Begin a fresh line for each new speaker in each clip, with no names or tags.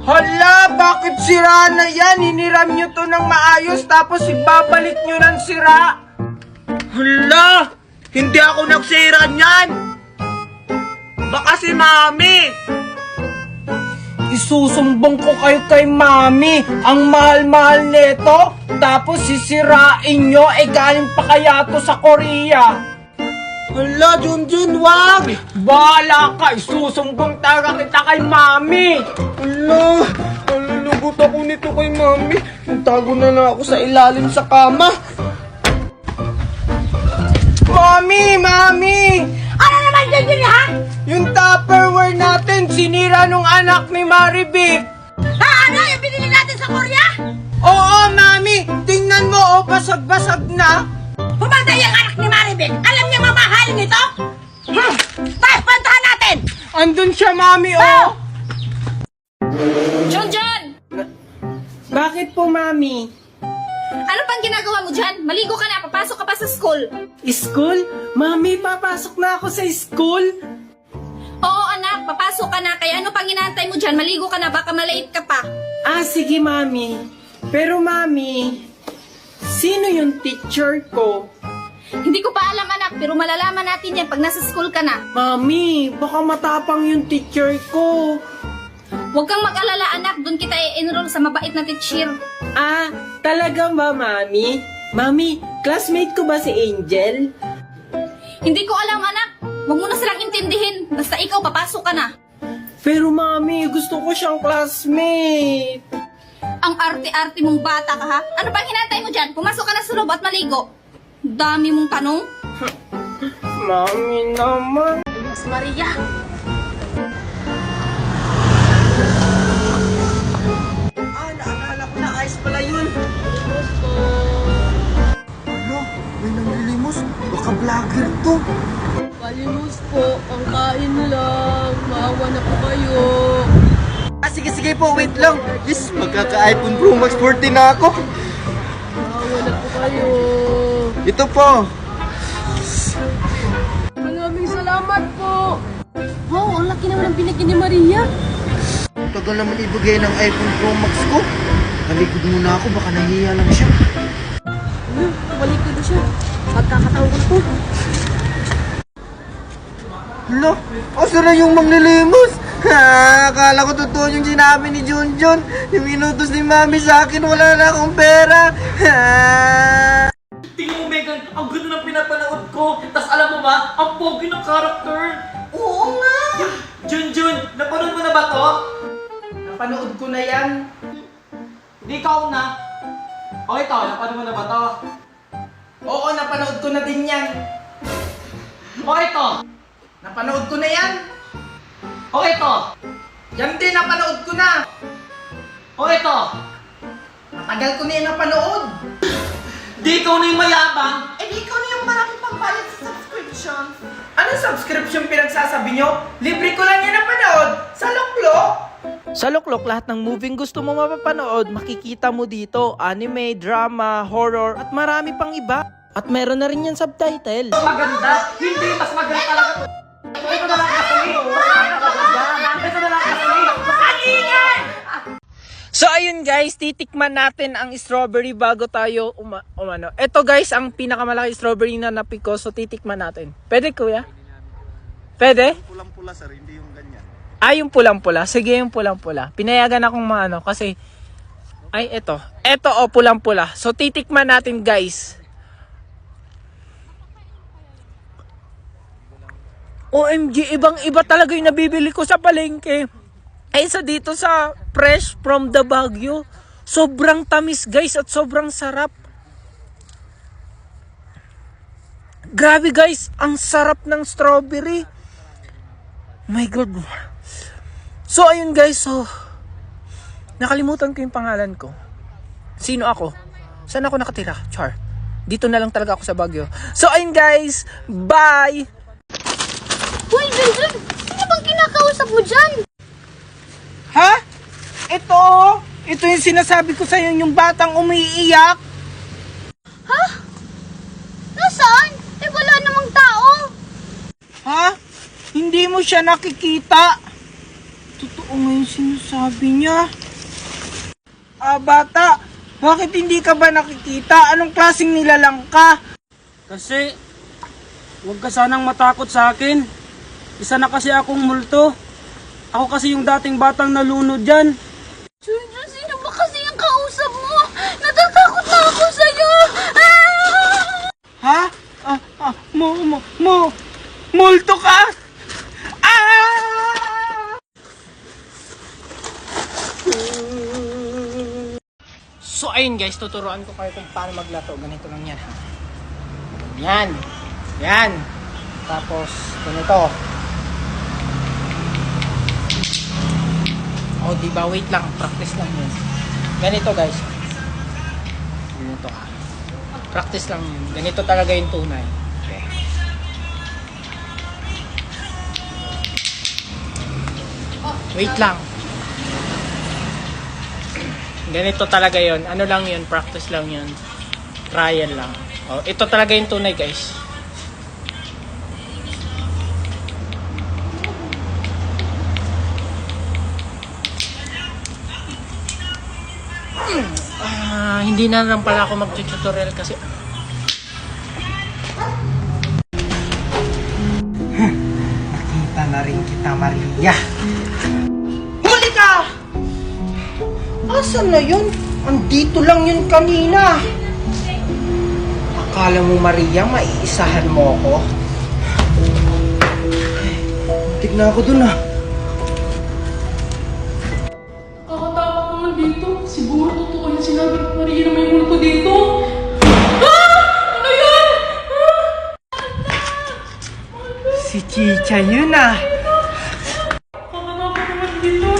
Hala, bakit sira na yan? Hiniram nyo to ng maayos tapos ibabalik nyo ng sira. Hala, hindi ako nagsira niyan. Baka si Mami. Isusumbong ko kayo kay Mami. Ang mahal-mahal nito. Tapos sisirain nyo, galing pa kaya to sa Korea. Hala, Junjun, wag! Bahala ka, isusumbong talaga kita kay Mami. Hala, nalulugot ako nito kay Mami. Tago na lang ako sa ilalim sa kama. Mami! Mami!
Ano naman dyan ha?
Yung Tupperware natin, sinira nung anak ni Maribik.
Ha? Ano? Yung binili natin sa Korea?
Oo, Mami! Tingnan mo, basag-basag na.
Pumatay ang anak ni Maribel. Alam niya mamahalin ito? Tayo, pantahan natin!
Andun siya, Mami, oh!
Junjun!
Bakit po, Mami?
Ano pang ginagawa mo dyan? Maligo ka na, papasok ka pa sa school.
School? Mami, papasok na ako sa school.
Oo anak, papasok ka na. Kaya ano pang inaantay mo dyan? Maligo ka na, baka malait ka pa.
Ah, sige, Mami. Pero, Mami, sino yung teacher ko?
Hindi ko pa alam anak, pero malalaman natin yan pag nasa school ka na.
Mami, baka matapang yung teacher ko.
Huwag kang mag-alala anak, doon kita i-enroll sa mabait na teacher.
Ah, talaga ba, Mami? Mami, classmate ko ba si Angel?
Hindi ko alam anak, huwag mo na silang intindihin. Basta ikaw, papasok ka na.
Pero, Mami, gusto ko siyang classmate.
Ang arte-arte mong bata ka ha? Ano pang hinantay mo dyan? Pumasok ka na sa loob at maligo. Dami mong tanong.
Mami naman.
Mas Maria.
Ah, naalala ko na, ayos pala yun. Ano? May nanglilimos? Baka vlogger to.
Kalimos po, ang kain lang. Maawa na po kayo.
Ah, sige po, wait lang. Yes, magkaka-iPhone Pro Max 14 na ako.
Maawa na po kayo.
Ito po.
Maraming salamat po. Wow, ang laki naman ang binigyan ni Maria.
Tagal naman ibigay ng iPhone Pro Max ko. Nalikod muna ako, baka nahiya lang siya.
Ano, balik ko na siya. Pagkakataon po.
Hala, asa na yung manglilimos? Ha, akala ko totoo yung sinabi ni Junjun. Yung inutos ni Mami sa akin, wala na akong pera. Ha.
Tingnan mo, Megan, ang ganda ng pinapanood ko. Tapos alam mo ba, ang pogi ng character.
Oo nga.
Junjun, napanood mo na ba to?
Napanood ko na yan.
Hindi ikaw na. O ito, napanood mo na ba to?
Oo, napanood ko na din yan.
O ito.
Napanood ko na yan.
O ito.
Yan din, napanood ko na.
O ito.
Matagal ko na yan napanood.
Di ikaw na yung mayabang.
Di ikaw na yung maraming pangbayad sa subscription. Anong subscription pinagsasabi nyo? Libre ko lang yan napanood. Sa Luklok.
Sa Luklok, lahat ng moving gusto mo mapapanood, makikita mo dito. Anime, drama, horror, at marami pang iba. At meron na rin yan subtitle.
Mas maganda. Hindi, mas maganda talaga. Ito na lang kasi. Ito na lang kasi.
So ayun guys, titikman natin ang strawberry bago tayo umano. Ito guys, ang pinakamalaki strawberry na napik ko, so titikman natin. Pwede kuya? Pwede?
Pulang-pula sir, hindi yung ganyan.
Ah, yung pulang-pula. Sige, yung pulang-pula. Pinayagan akong maano kasi, ay ito. Ito o, pulang-pula. So titikman natin guys. OMG, ibang-iba talaga yung nabibili ko sa palengke. Ay, sa dito sa Fresh from the Baguio. Sobrang tamis guys at sobrang sarap. Grabe guys, ang sarap ng strawberry. My God. So ayun guys, so nakalimutan ko yung pangalan ko. Sino ako? Saan ako nakatira? Char. Dito na lang talaga ako sa Baguio. So ayun guys, bye!
Uy, Junjun! Sino bang kinakausap mo dyan?
Ha? Ito! Ito yung sinasabi ko sa'yo, yung batang umiiyak.
Ha? Nasaan? Wala namang tao.
Ha? Hindi mo siya nakikita. Totoo
totoo nga yung sinasabi niya. Bata, bakit hindi ka ba nakikita? Anong klaseng nilalang ka?
Kasi, huwag ka sanang matakot sa akin. Isa na kasi akong multo. Ako kasi yung dating batang nalunod dyan.
Junjun, sino ba kasi ang kausap mo? Natatakot na ako sa'yo!
Ha? Multo ka? So ayun guys, tuturuan ko kayo kung paano maglato. Ganito lang yan ha. Yan. Yan. Tapos, ganito. Oh, diba? Wait lang. Practice lang yun. Ganito guys. Ganito ka. Practice lang yun. Ganito talaga yung tunay. Okay. Wait lang. Ganito talaga yon. Ano lang yun? Practice lang yun. Trial lang. Oh, ito talaga yung tunay guys. Hindi na lang pala ako mag-tutorial kasi nakita na rin kita, Maria. Huli ka! Asan na yun? Andito lang yun kanina. Akala mo, Maria, maiisahan mo ako? Tignan ako dun ah.
Kakatawa ko nga dito. Siguro totoo yung sinabi ni Maria na may multo dito.
Si Chicha yun ah.
Kakatawa ko naman dito.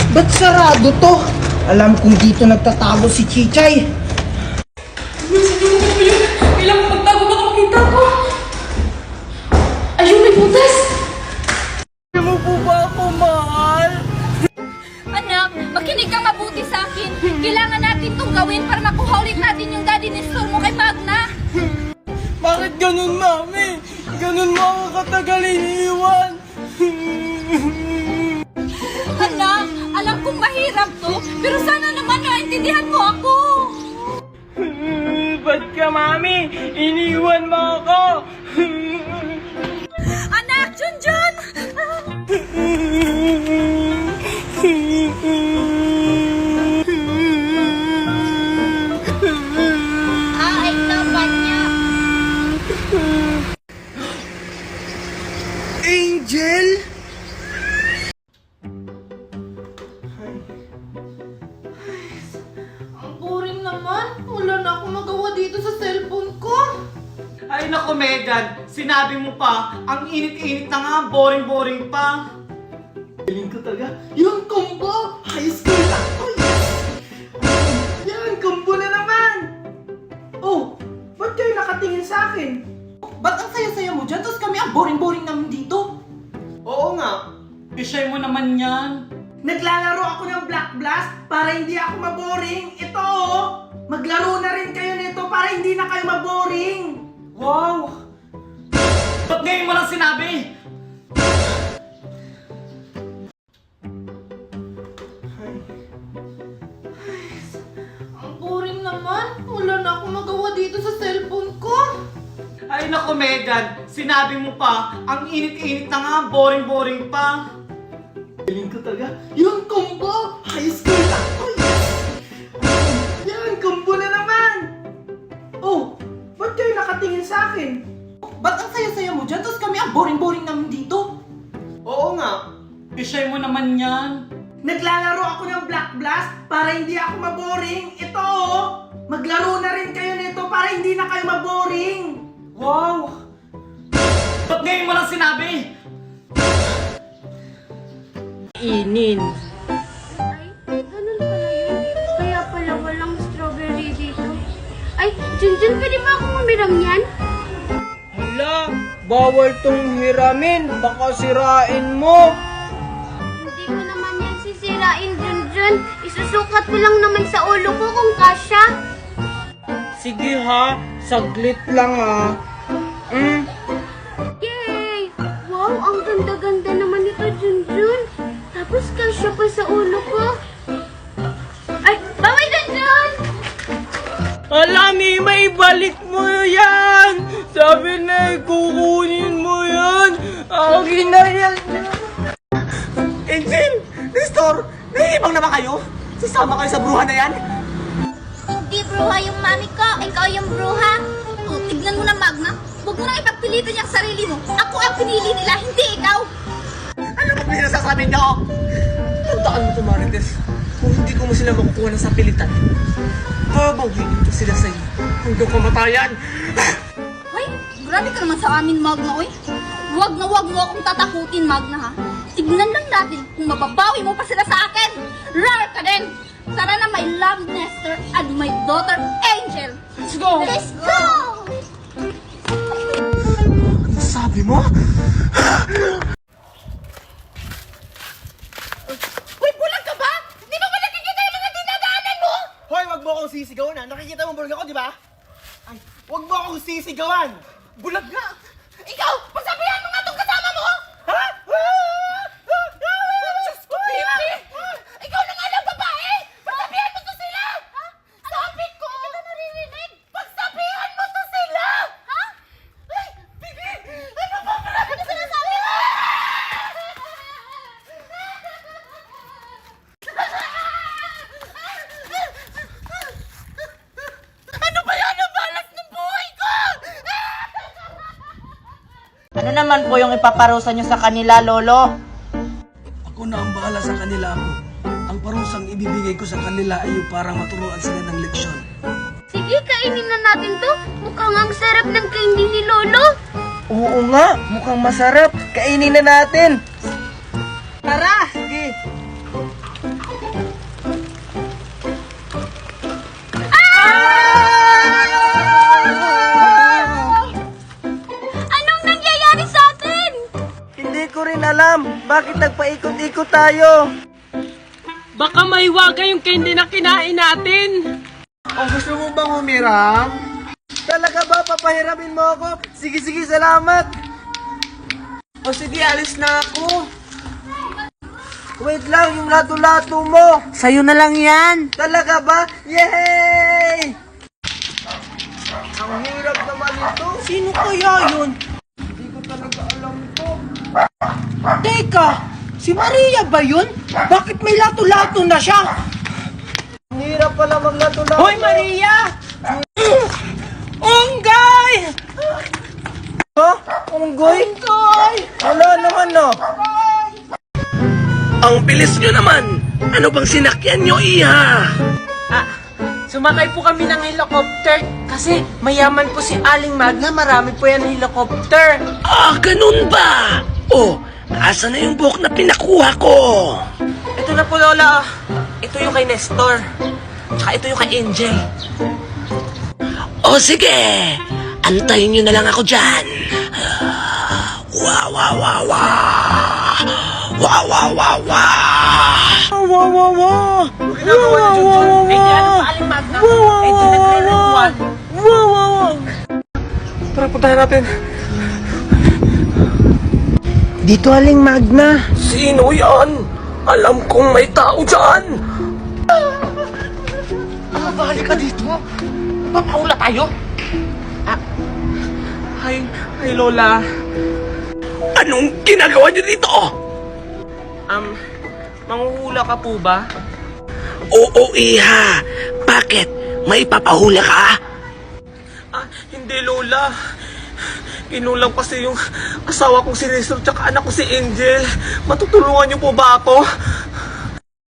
Ba't sarado to? Alam kong dito nagtatago si Chichay.
Siguro ko ba yun? Kailangan magtago baka makita ko. Ayun, may butas!
Hindi mo po ba ako mahal?
Anak, makinig kang mabuti sa akin. Kailangan natin itong gawin para makuha ulit natin yung daddy ni Storm mo kay Magna.
Bakit ganun, Mami? Ganun mo ako katagal iniwan.
Anak, alam kong mahirap to, pero sana naman naintindihan mo ako.
Ba't ka, Mami? Iniwan mo ako.
Anak, Junjun! Ay, naman niya.
Angel?
Ang boring naman. Wala na akong magawa dito sa cellphone ko.
Ay nako Megan, sinabi mo pa, ang init-init na nga, boring-boring pa. Galing ko talaga. Yung combo! High school na! Oh, yes!
Yan, kumbo na naman. Oh, ba't kayo nakatingin sa akin?
Ba't ang saya-saya mo dyan? Tapos kami ang boring-boring namin dito.
Oo nga. Ishay mo naman yan.
Naglalaro ako ng Black Blast para hindi ako maboring. Ito oh, maglaro na rin kayo nito para hindi na kayo maboring.
Wow! Ba't ngayon mo lang sinabi?
Ang boring naman. Wala na akong magawa dito sa cellphone ko.
Ay nako Megan, sinabi mo pa, ang init-init na nga, boring-boring pa. Galing ko talaga. Yung combo! High school na! Oh, yes!
Yan, kumbo na naman. Oh, ba't kayo nakatingin sa akin?
Ba't ang saya-saya mo dyan? Tapos kami ang boring-boring namin dito.
Oo nga. Ishay mo naman yan.
Naglalaro ako ng Black Blast para hindi ako maboring. Ito oh, maglaro na rin kayo nito para hindi na kayo maboring.
Wow! Ba't ngayon mo lang sinabi?
Inin.
Ay, ganun pala yun. Kaya pala walang strawberry dito. Ay, Junjun, pwede ba akong umiram yan?
Hala, bawal tong hiramin. Baka sirain mo.
Hindi ko naman yan sisirain, Junjun. Isusukat ko lang naman sa ulo ko kung kasya.
Sige ha, saglit lang ha.
Yay! Wow, ang ganda-ganda naman ito, Junjun. sa ulo ko. Ay, bawal Junjun!
Ala, Mima, ibalik mo yan! Sabi na, kukunin mo yan! Akin na yan!
Angel! Nestor! Naiibang naman kayo? Sasama kayo sa bruha na yan?
Hindi bruha yung mami ko, ikaw yung bruha. O, tignan mo na, Magna. Huwag mo nang ipagpilitan yung sarili mo. Ako ang pinili nila, hindi ikaw.
Ano ba pinasasabi niyo? Tandaan mo ito, Marites. Kung hindi ko mo sila makukuha ng sapilitan, babawin ko sila sa'yo hanggang kamatayan.
Ay, grabe ka naman sa amin, Magna, oy. Huwag na huwag mo akong tatakutin, Magna, ha? Tignan lang natin kung mababawi mo pa sila sa akin. Rar ka din! Tara na, my love Nestor and my daughter Angel.
Let's go!
Let's go!
Ano sabi mo?
Uy, bulag ka ba? Di ba nakikita yung mga dinadaanan mo?
Hoy, wag mo akong sisigawan ha. Nakikita mo bulag ako, di ba? Ay, wag mo akong sisigawan. Bulag nga.
Ikaw, pagsabihan mo nga itong kasama mo!
Ha?
Diyos ko, Pipi! Ikaw na nga lang babae! Pagsabihan mo to sila! Ha? Sabi ko! Hindi kita naririnig! Pagsabihan mo to sila! Ha? Ay, Pipi! Ano ba? Marami na sinasabi mo! Ano ba yan ang balas ng buhay ko?
Ano naman po yung ipaparusa nyo sa kanila, Lolo?
Ako na ang bahala sa kanila po. Ang parusang ibibigay ko sa kanila ay yung parang maturuan sila ng leksyon.
Sige, kainin na natin to. Mukhang ang sarap ng kainin ni Lolo.
Oo nga, mukhang masarap. Kainin na natin. Tara! Sige.
Anong nangyayari sa atin?
Hindi ko rin alam. Bakit nagpaikot-ikot tayo?
Baka maiwaga yung candy na kinain natin!
O gusto mo bang humiram? Talaga ba? Papahiramin mo ako? Sige, sige, salamat. O sige, alis na ako. Wait lang, yung lato-lato mo. Sa'yo na lang yan. Talaga ba? Yay! Ang hirap naman ito. Sino kaya yun? Hindi ko talaga alam to. Teka, si Maria ba yun? Bakit may lato-lato na siya? Ang hirap pala maglato-lato. Hoy, Maria! Unggay! Oh, Unggoy? Unggoy! Wala naman, no?
Ang bilis nyo naman! Ano bang sinakyan nyo, Iha?
Sumakay po kami ng helicopter kasi mayaman po si Aling Magna, marami po yan helicopter.
Ah, ganun ba? Oh, asa na yung buhok na pinakuha ko?
Ito na po, Lola. Ito yung kay Nestor. Tsaka ito yung kay Angel.
O sige, antayin nyo na lang ako dyan. Wah, wah, wah, wah. Wah, wah, wah, wah.
Wow, wow, wow!
Ginagawa ni Junjun. Eh, di ano pa Aling Magna? Eh, di nagre-ritual.
Wow, wow, wow!
Tara, puntahan natin.
Dito, Aling Magna.
Sino yan? Alam kong may tao dyan.
Balik ka dito. Papaula tayo.
Hi, Lola.
Anong ginagawa nyo dito?
Manghuhula ka po ba?
Oo, Iha. Bakit? May papahula ka?
Hindi, Lola. Kinulang kasi yung asawa kong si Nestor tsaka anak ko si Angel. Matutulungan niyo po ba ako?